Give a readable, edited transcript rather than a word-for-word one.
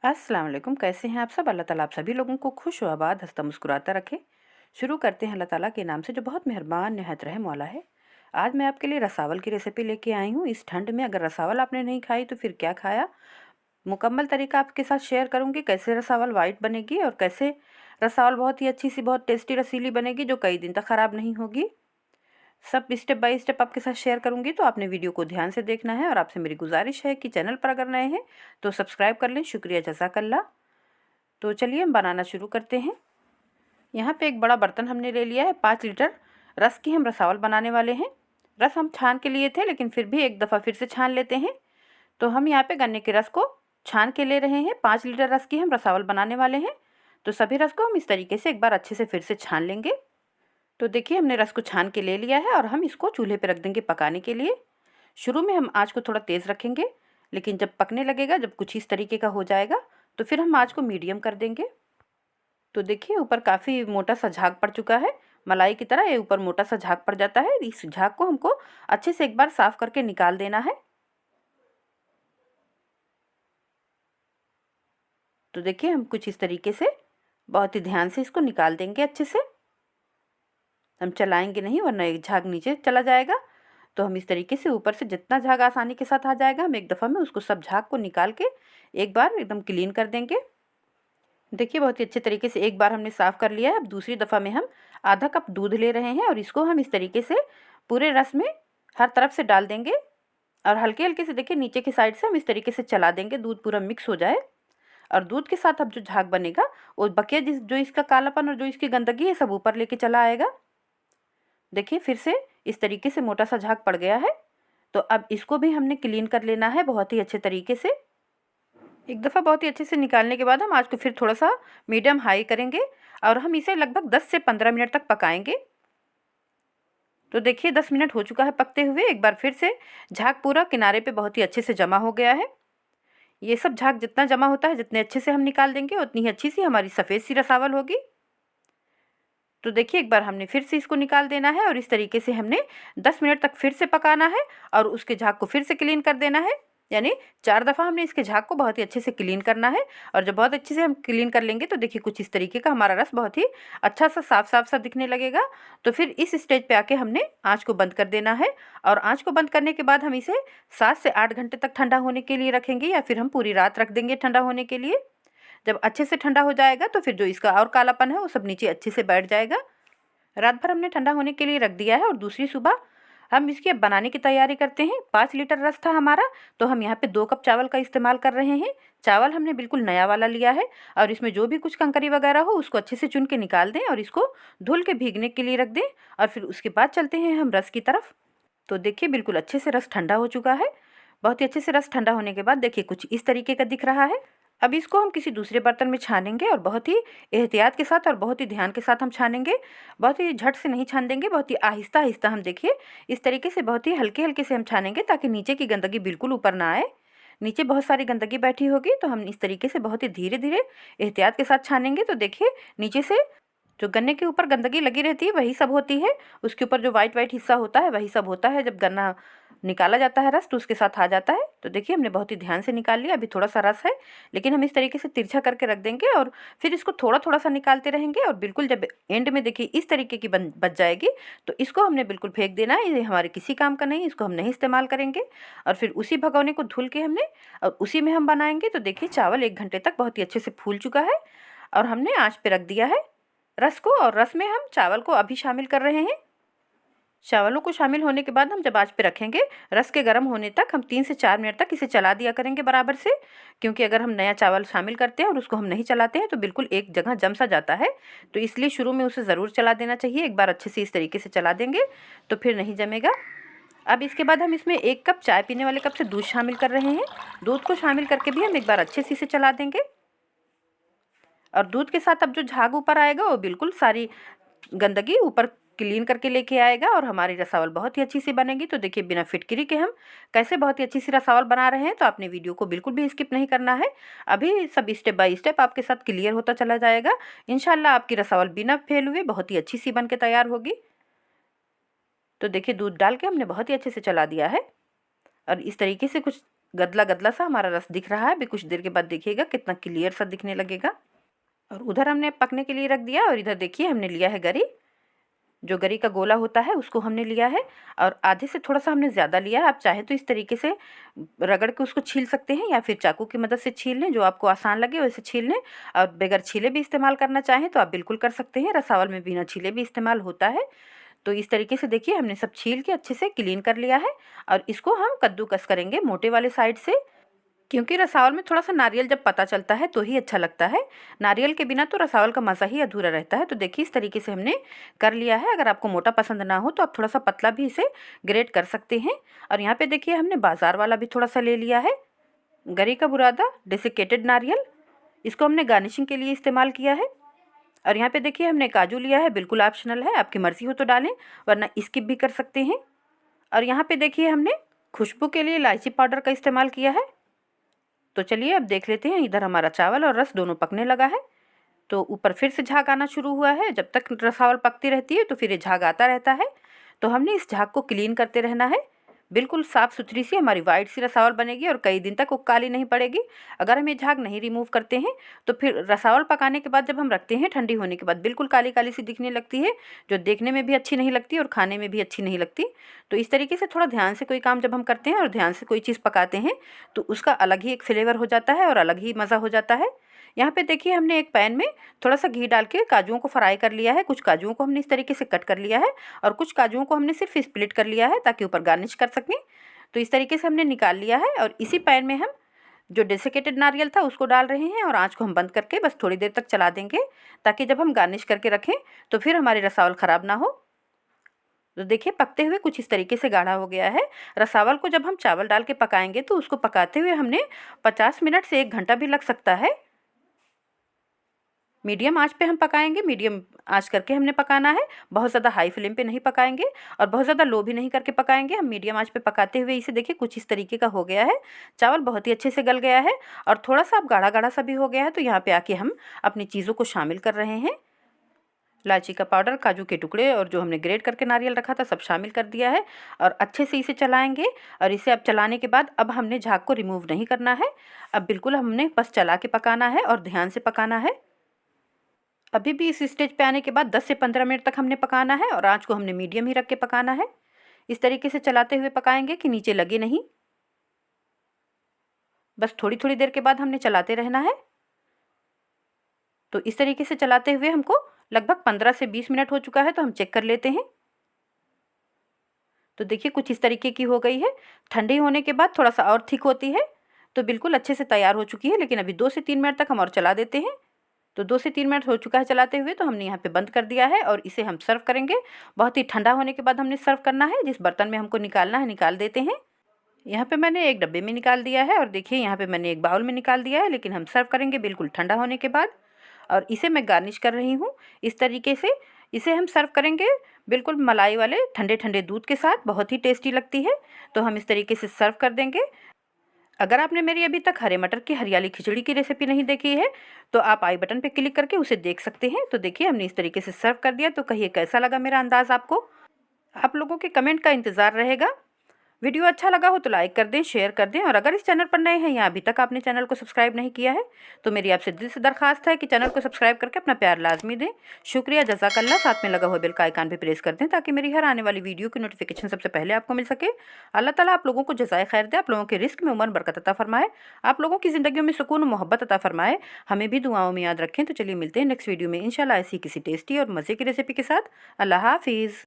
अस्सलाम वालेकुम। कैसे हैं आप सब? अल्लाह ताला आप सभी लोगों को खुश व आबाद हंसता मुस्कुराता रखे। शुरू करते हैं अल्लाह ताला के नाम से जो बहुत मेहरबान निहायत रहम वाला है। आज मैं आपके लिए रसावल की रेसिपी लेके आई हूँ। इस ठंड में अगर रसावल आपने नहीं खाई तो फिर क्या खाया। मुकम्मल तरीका आपके साथ शेयर करूँगी कैसे रसावल वाइट बनेगी और कैसे रसावल बहुत ही अच्छी सी बहुत टेस्टी रसीली बनेगी जो कई दिन तक ख़राब नहीं होगी। सब स्टेप बाय स्टेप आपके साथ शेयर करूंगी, तो आपने वीडियो को ध्यान से देखना है। और आपसे मेरी गुजारिश है कि चैनल पर अगर नए हैं तो सब्सक्राइब कर लें। शुक्रिया, जज़ाकल्लाह। तो चलिए हम बनाना शुरू करते हैं। यहाँ पे एक बड़ा बर्तन हमने ले लिया है। 5 लीटर रस की हम रसावल बनाने वाले हैं। रस हम छान के लिए थे, लेकिन फिर भी एक दफ़ा फिर से छान लेते हैं। तो हम यहाँ पे गन्ने के रस को छान के ले रहे हैं। 5 लीटर रस की हम रसावल बनाने वाले हैं। तो सभी रस को हम इस तरीके से एक बार अच्छे से फिर से छान लेंगे। तो देखिए हमने रस को छान के ले लिया है और हम इसको चूल्हे पे रख देंगे पकाने के लिए। शुरू में हम आँच को थोड़ा तेज़ रखेंगे, लेकिन जब पकने लगेगा, जब कुछ इस तरीके का हो जाएगा, तो फिर हम आँच को मीडियम कर देंगे। तो देखिए ऊपर काफ़ी मोटा सा झाग पड़ चुका है। मलाई की तरह ये ऊपर मोटा सा झाग पड़ जाता है। इस झाग को हमको अच्छे से एक बार साफ़ करके निकाल देना है। तो देखिए हम कुछ इस तरीके से बहुत ही ध्यान से इसको निकाल देंगे अच्छे से। हम चलाएंगे नहीं, वरना एक झाग नीचे चला जाएगा। तो हम इस तरीके से ऊपर से जितना झाग आसानी के साथ आ जाएगा, हम एक दफ़ा में उसको सब झाग को निकाल के एक बार एकदम क्लीन कर देंगे। देखिए बहुत ही अच्छे तरीके से एक बार हमने साफ़ कर लिया है। अब दूसरी दफ़ा में हम आधा कप दूध ले रहे हैं और इसको हम इस तरीके से पूरे रस में हर तरफ से डाल देंगे। और हल्के हल्के से देखिए नीचे की साइड से हम इस तरीके से चला देंगे, दूध पूरा मिक्स हो जाए। और दूध के साथ अब जो झाग बनेगा वो बकिया जिस जो इसका कालापन और जो इसकी गंदगी है सब ऊपर लेके चला आएगा। देखिए फिर से इस तरीके से मोटा सा झाग पड़ गया है। तो अब इसको भी हमने क्लीन कर लेना है बहुत ही अच्छे तरीके से। एक दफ़ा बहुत ही अच्छे से निकालने के बाद हम आज को फिर थोड़ा सा मीडियम हाई करेंगे और हम इसे लगभग 10 से 15 मिनट तक पकाएंगे। तो देखिए 10 मिनट हो चुका है पकते हुए। एक बार फिर से झाग पूरा किनारे पे बहुत ही अच्छे से जमा हो गया है। ये सब झाग जितना जमा होता है, जितने अच्छे से हम निकाल देंगे, उतनी ही अच्छी सी हमारी सफ़ेद सी रसावल होगी। तो देखिए एक बार हमने फिर से इसको निकाल देना है और इस तरीके से हमने 10 मिनट तक फिर से पकाना है और उसके झाग को फिर से क्लीन कर देना है। यानी 4 दफ़ा हमने इसके झाग को बहुत ही अच्छे से क्लीन करना है। और जब बहुत अच्छे से हम क्लीन कर लेंगे तो देखिए कुछ इस तरीके का हमारा रस बहुत ही अच्छा सा साफ साफ सा दिखने लगेगा। तो फिर इस स्टेज पे आके हमने आँच को बंद कर देना है। और आँच को बंद करने के बाद हम इसे 7 से 8 घंटे तक ठंडा होने के लिए रखेंगे, या फिर हम पूरी रात रख देंगे ठंडा होने के लिए। जब अच्छे से ठंडा हो जाएगा तो फिर जो इसका और कालापन है वो सब नीचे अच्छे से बैठ जाएगा। रात भर हमने ठंडा होने के लिए रख दिया है और दूसरी सुबह हम इसके बनाने की तैयारी करते हैं। 5 लीटर रस था हमारा, तो हम यहाँ पे 2 कप चावल का इस्तेमाल कर रहे हैं। चावल हमने बिल्कुल नया वाला लिया है और इसमें जो भी कुछ कंकरी वगैरह हो उसको अच्छे से चुन के निकाल दें और इसको धुल के भीगने के लिए रख दें। और फिर उसके बाद चलते हैं हम रस की तरफ। तो देखिए बिल्कुल अच्छे से रस ठंडा हो चुका है। बहुत ही अच्छे से रस ठंडा होने के बाद देखिए कुछ इस तरीके का दिख रहा है। अब इसको हम किसी दूसरे बर्तन में छानेंगे और बहुत ही एहतियात के साथ और बहुत ही ध्यान के साथ हम छानेंगे। बहुत ही झट से नहीं छान देंगे, बहुत ही आहिस्ता आहिस्ता हम देखिए इस तरीके से बहुत ही हल्के हल्के से हम छानेंगे, ताकि नीचे की गंदगी बिल्कुल ऊपर ना आए। नीचे बहुत सारी गंदगी बैठी होगी, तो हम इस तरीके से बहुत ही धीरे धीरे एहतियात के साथ छानेंगे। तो देखिए नीचे से जो गन्ने के ऊपर गंदगी लगी रहती है वही सब होती है, उसके ऊपर जो वाइट वाइट हिस्सा होता है वही सब होता है। जब गन्ना निकाला जाता है रस तो उसके साथ आ जाता है। तो देखिए हमने बहुत ही ध्यान से निकाल लिया। अभी थोड़ा सा रस है, लेकिन हम इस तरीके से तिरछा करके रख देंगे और फिर इसको थोड़ा थोड़ा सा निकालते रहेंगे। और बिल्कुल जब एंड में देखिए इस तरीके की बच जाएगी तो इसको हमने बिल्कुल फेंक देना है। ये हमारे किसी काम का नहीं, इसको हम नहीं इस्तेमाल करेंगे। और फिर उसी भगोने को धुल के हमने और उसी में हम बनाएंगे। तो देखिए चावल 1 घंटे तक बहुत ही अच्छे से फूल चुका है और हमने आँच पे रख दिया है रस को। और रस में हम चावल को अभी शामिल कर रहे हैं। चावलों को शामिल होने के बाद हम जब आँच पे रखेंगे, रस के गर्म होने तक हम 3 से 4 मिनट तक इसे चला दिया करेंगे बराबर से। क्योंकि अगर हम नया चावल शामिल करते हैं और उसको हम नहीं चलाते हैं तो बिल्कुल एक जगह जम सा जाता है। तो इसलिए शुरू में उसे ज़रूर चला देना चाहिए। एक बार अच्छे से इस तरीके से चला देंगे तो फिर नहीं जमेगा। अब इसके बाद हम इसमें 1 कप चाय पीने वाले कप से दूध शामिल कर रहे हैं। दूध को शामिल करके भी हम एक बार अच्छे से इसे चला देंगे। और दूध के साथ अब जो झाग ऊपर आएगा वो बिल्कुल सारी गंदगी ऊपर क्लीन करके लेके आएगा और हमारी रसावल बहुत ही अच्छी सी बनेगी। तो देखिए बिना फिटकरी के हम कैसे बहुत ही अच्छी सी रसावल बना रहे हैं। तो आपने वीडियो को बिल्कुल भी स्किप नहीं करना है। अभी सब स्टेप बाय स्टेप आपके साथ क्लियर होता चला जाएगा। इंशाल्लाह आपकी रसावल बिना फेल हुए बहुत ही अच्छी सी बन के तैयार होगी। तो देखिए दूध डाल के हमने बहुत ही अच्छे से चला दिया है और इस तरीके से कुछ गदला गदला सा हमारा रस दिख रहा है। अभी कुछ देर के बाद देखिएगा कितना क्लियर सा दिखने लगेगा। और उधर हमने पकने के लिए रख दिया और इधर देखिए हमने लिया है गरी। जो गरी का गोला होता है उसको हमने लिया है और आधे से थोड़ा सा हमने ज़्यादा लिया है। आप चाहें तो इस तरीके से रगड़ के उसको छील सकते हैं या फिर चाकू की मदद से छील लें, जो आपको आसान लगे वैसे छील लें। और बगैर छीले भी इस्तेमाल करना चाहें तो आप बिल्कुल कर सकते हैं। रसावल में बिना छीले भी इस्तेमाल होता है। तो इस तरीके से देखिए हमने सब छील के अच्छे से क्लीन कर लिया है और इसको हम कद्दूकस करेंगे मोटे वाले साइड से, क्योंकि रसावल में थोड़ा सा नारियल जब पता चलता है तो ही अच्छा लगता है। नारियल के बिना तो रसावल का मज़ा ही अधूरा रहता है। तो देखिए इस तरीके से हमने कर लिया है। अगर आपको मोटा पसंद ना हो तो आप थोड़ा सा पतला भी इसे ग्रेट कर सकते हैं। और यहाँ पे देखिए हमने बाज़ार वाला भी थोड़ा सा ले लिया है, गरी का बुरादा, डेसिकेटेड नारियल। इसको हमने गार्निशिंग के लिए इस्तेमाल किया है। और यहाँ पे देखिए हमने काजू लिया है, बिल्कुल ऑप्शनल है, आपकी मर्ज़ी हो तो डालें वरना स्किप भी कर सकते हैं। और यहाँ पे देखिए हमने खुशबू के लिए इलायची पाउडर का इस्तेमाल किया है। तो चलिए अब देख लेते हैं। इधर हमारा चावल और रस दोनों पकने लगा है। तो ऊपर फिर से झाग आना शुरू हुआ है। जब तक रसावल पकती रहती है तो फिर ये झाग आता रहता है। तो हमने इस झाग को क्लीन करते रहना है। बिल्कुल साफ़ सुथरी सी हमारी वाइट सी रसावल बनेगी और कई दिन तक वो काली नहीं पड़ेगी। अगर हम ये झाग नहीं रिमूव करते हैं तो फिर रसावल पकाने के बाद जब हम रखते हैं ठंडी होने के बाद बिल्कुल काली काली सी दिखने लगती है, जो देखने में भी अच्छी नहीं लगती और खाने में भी अच्छी नहीं लगती। तो इस तरीके से थोड़ा ध्यान से कोई काम जब हम करते हैं और ध्यान से कोई चीज़ पकाते हैं तो उसका अलग ही एक फ्लेवर हो जाता है और अलग ही मज़ा हो जाता है। यहाँ पे देखिए हमने एक पैन में थोड़ा सा घी डाल के काजुओं को फ्राई कर लिया है। कुछ काजुओं को हमने इस तरीके से कट कर लिया है और कुछ काजुओं को हमने सिर्फ स्प्लिट कर लिया है ताकि ऊपर गार्निश कर सकें। तो इस तरीके से हमने निकाल लिया है और इसी पैन में हम जो डेसिकेटेड नारियल था उसको डाल रहे हैं और आँच को हम बंद करके बस थोड़ी देर तक चला देंगे ताकि जब हम गार्निश करके रखें तो फिर हमारे रसावल ख़राब ना हो। तो देखिए पकते हुए कुछ इस तरीके से गाढ़ा हो गया है। रसावल को जब हम चावल डाल के पकाएंगे तो उसको पकाते हुए हमने 50 मिनट से 1 घंटा भी लग सकता है। मीडियम आंच पे हम पकाएंगे, मीडियम आंच करके हमने पकाना है। बहुत ज़्यादा हाई फ्लेम पे नहीं पकाएंगे और बहुत ज़्यादा लो भी नहीं करके पकाएंगे। हम मीडियम आंच पे पकाते हुए इसे देखिए कुछ इस तरीके का हो गया है। चावल बहुत ही अच्छे से गल गया है और थोड़ा सा अब गाढ़ा गाढ़ा सा भी हो गया है। तो यहाँ पे आके हम अपनी चीज़ों को शामिल कर रहे हैं। इलायची का पाउडर, काजू के टुकड़े और जो हमने ग्रेट करके नारियल रखा था सब शामिल कर दिया है और अच्छे से इसे चलाएंगे। और इसे अब चलाने के बाद अब हमने झाग को रिमूव नहीं करना है। अब बिल्कुल हमने बस चला के पकाना है और ध्यान से पकाना है। अभी भी इस स्टेज पे आने के बाद 10 से 15 मिनट तक हमने पकाना है और आँच को हमने मीडियम ही रख के पकाना है। इस तरीके से चलाते हुए पकाएंगे कि नीचे लगे नहीं। बस थोड़ी थोड़ी देर के बाद हमने चलाते रहना है। तो इस तरीके से चलाते हुए हमको लगभग 15 से 20 मिनट हो चुका है। तो हम चेक कर लेते हैं। तो देखिए कुछ इस तरीके की हो गई है। ठंडी होने के बाद थोड़ा सा और थिक होती है तो बिल्कुल अच्छे से तैयार हो चुकी है। लेकिन अभी 2 से 3 मिनट तक हम और चला देते हैं। तो 2 से 3 मिनट हो चुका है चलाते हुए। तो हमने यहाँ पे बंद कर दिया है और इसे हम सर्व करेंगे। बहुत ही ठंडा होने के बाद हमने सर्व करना है। जिस बर्तन में हमको निकालना है निकाल देते हैं। यहाँ पे मैंने एक डब्बे में निकाल दिया है और देखिए यहाँ पे मैंने एक बाउल में निकाल दिया है। लेकिन हम सर्व करेंगे बिल्कुल ठंडा होने के बाद। और इसे मैं गार्निश कर रही हूँ इस तरीके से। इसे हम सर्व करेंगे बिल्कुल मलाई वाले ठंडे ठंडे दूध के साथ। बहुत ही टेस्टी लगती है। तो हम इस तरीके से सर्व कर देंगे। अगर आपने मेरी अभी तक हरे मटर की हरियाली खिचड़ी की रेसिपी नहीं देखी है तो आप आई बटन पे क्लिक करके उसे देख सकते हैं। तो देखिए हमने इस तरीके से सर्व कर दिया। तो कहिए कैसा लगा मेरा अंदाज़ आपको। आप लोगों के कमेंट का इंतज़ार रहेगा। वीडियो अच्छा लगा हो तो लाइक कर दें, शेयर कर दें। और अगर इस चैनल पर नए हैं या अभी तक आपने चैनल को सब्सक्राइब नहीं किया है तो मेरी आपसे दिल से दरख्वास्त है कि चैनल को सब्सक्राइब करके अपना प्यार लाजमी दें। शुक्रिया, जज़ाकल्लाह। साथ में लगा हुआ बेल का आइकन भी प्रेस कर दें ताकि मेरी हर आने वाली वीडियो की नोटिफिकेशन सबसे पहले आपको मिल सके। अल्लाह ताला आप लोगों को जज़ाए खैर दे, आप लोगों के रिस्क में उमर बरकत अता फरमाए, आप लोगों की ज़िंदगियों में सुकून और मोहब्बत अता फरमाए। हमें भी दुआओं में याद रखें। तो चलिए मिलते हैं नेक्स्ट वीडियो में इंशाल्लाह ऐसी किसी टेस्टी और मज़े की रेसिपी के साथ। अल्लाह हाफिज़।